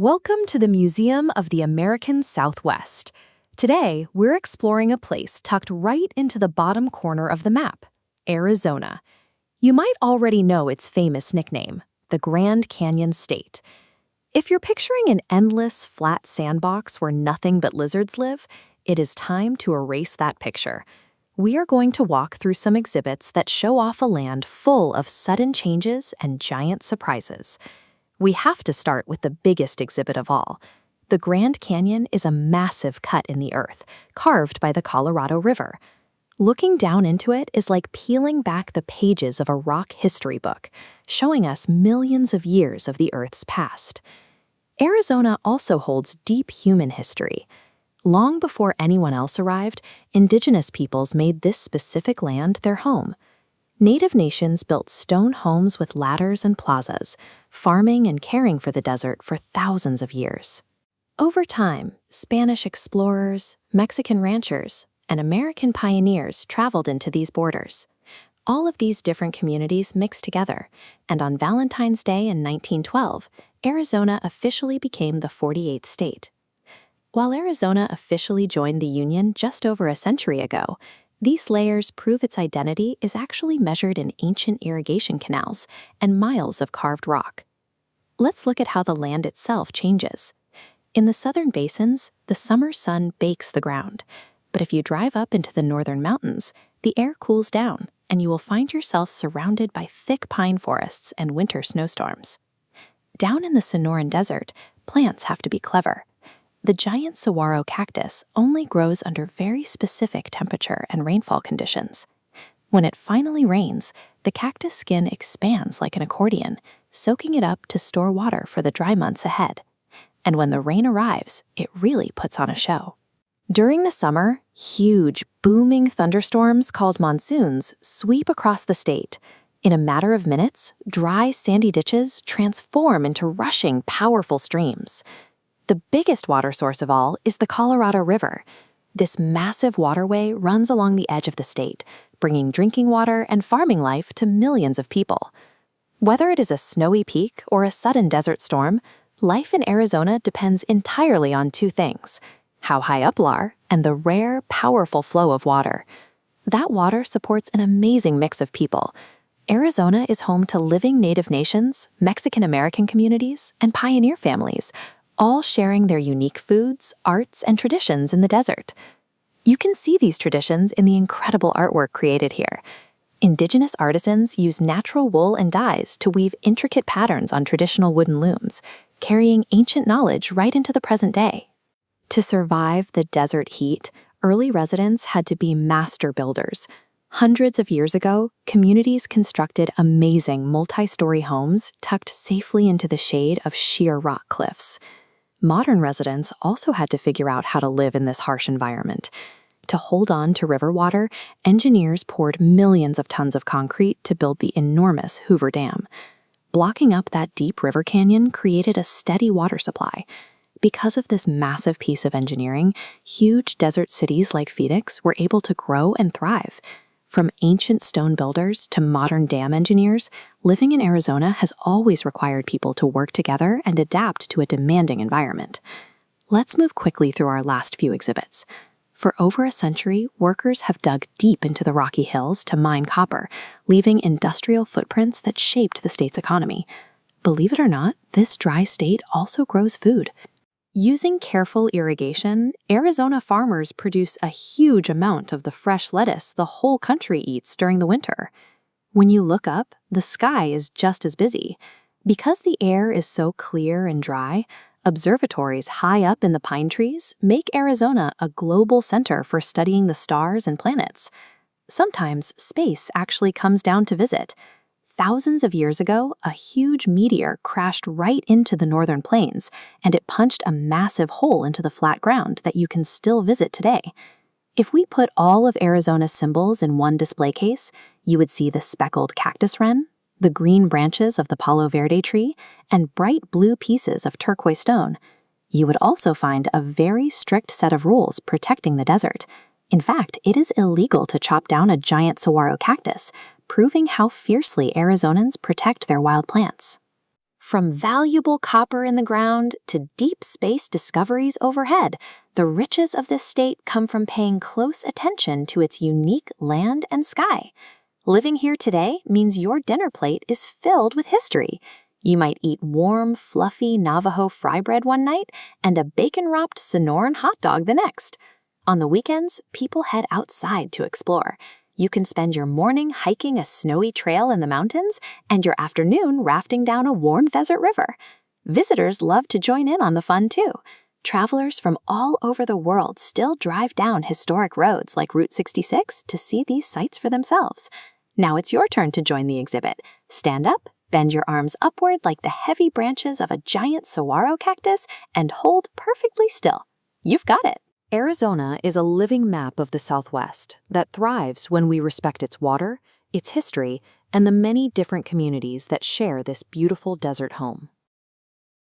Welcome to the Museum of the American Southwest. Today, we're exploring a place tucked right into the bottom corner of the map, Arizona. You might already know its famous nickname, the Grand Canyon State. If you're picturing an endless, flat sandbox where nothing but lizards live, it is time to erase that picture. We are going to walk through some exhibits that show off a land full of sudden changes and giant surprises. We have to start with the biggest exhibit of all. The Grand Canyon is a massive cut in the earth, carved by the Colorado River. Looking down into it is like peeling back the pages of a rock history book, showing us millions of years of the Earth's past. Arizona also holds deep human history. Long before anyone else arrived, Indigenous peoples made this specific land their home. Native nations built stone homes with ladders and plazas, farming and caring for the desert for thousands of years. Over time, Spanish explorers, Mexican ranchers, and American pioneers traveled into these borders. All of these different communities mixed together, and on Valentine's Day in 1912, Arizona officially became the 48th state. While Arizona officially joined the Union just over a century ago, these layers prove its identity is actually measured in ancient irrigation canals and miles of carved rock. Let's look at how the land itself changes. In the southern basins, the summer sun bakes the ground, but if you drive up into the northern mountains, the air cools down and you will find yourself surrounded by thick pine forests and winter snowstorms. Down in the Sonoran Desert, plants have to be clever. The giant saguaro cactus only grows under very specific temperature and rainfall conditions. When it finally rains, the cactus skin expands like an accordion, soaking it up to store water for the dry months ahead. And when the rain arrives, it really puts on a show. During the summer, huge, booming thunderstorms called monsoons sweep across the state. In a matter of minutes, dry, sandy ditches transform into rushing, powerful streams. The biggest water source of all is the Colorado River. This massive waterway runs along the edge of the state, bringing drinking water and farming life to millions of people. Whether it is a snowy peak or a sudden desert storm, life in Arizona depends entirely on two things: how high up you are and the rare, powerful flow of water. That water supports an amazing mix of people. Arizona is home to living Native nations, Mexican-American communities, and pioneer families, all sharing their unique foods, arts, and traditions in the desert. You can see these traditions in the incredible artwork created here. Indigenous artisans use natural wool and dyes to weave intricate patterns on traditional wooden looms, carrying ancient knowledge right into the present day. To survive the desert heat, early residents had to be master builders. Hundreds of years ago, communities constructed amazing multi-story homes tucked safely into the shade of sheer rock cliffs. Modern residents also had to figure out how to live in this harsh environment. To hold on to river water, engineers poured millions of tons of concrete to build the enormous Hoover Dam. Blocking up that deep river canyon created a steady water supply. Because of this massive piece of engineering, huge desert cities like Phoenix were able to grow and thrive. From ancient stone builders to modern dam engineers, living in Arizona has always required people to work together and adapt to a demanding environment. Let's move quickly through our last few exhibits. For over a century, workers have dug deep into the Rocky Hills to mine copper, leaving industrial footprints that shaped the state's economy. Believe it or not, this dry state also grows food. Using careful irrigation, Arizona farmers produce a huge amount of the fresh lettuce the whole country eats during the winter. When you look up, the sky is just as busy. Because the air is so clear and dry, observatories high up in the pine trees make Arizona a global center for studying the stars and planets. Sometimes space actually comes down to visit. Thousands of years ago, a huge meteor crashed right into the northern plains, and it punched a massive hole into the flat ground that you can still visit today. If we put all of Arizona's symbols in one display case, you would see the speckled cactus wren, the green branches of the Palo Verde tree, and bright blue pieces of turquoise stone. You would also find a very strict set of rules protecting the desert. In fact, it is illegal to chop down a giant saguaro cactus, proving how fiercely Arizonans protect their wild plants. From valuable copper in the ground to deep space discoveries overhead, the riches of this state come from paying close attention to its unique land and sky. Living here today means your dinner plate is filled with history. You might eat warm, fluffy Navajo fry bread one night and a bacon-wrapped Sonoran hot dog the next. On the weekends, people head outside to explore. You can spend your morning hiking a snowy trail in the mountains and your afternoon rafting down a warm desert river. Visitors love to join in on the fun too. Travelers from all over the world still drive down historic roads like Route 66 to see these sights for themselves. Now it's your turn to join the exhibit. Stand up, bend your arms upward like the heavy branches of a giant saguaro cactus, and hold perfectly still. You've got it. Arizona is a living map of the Southwest that thrives when we respect its water, its history, and the many different communities that share this beautiful desert home.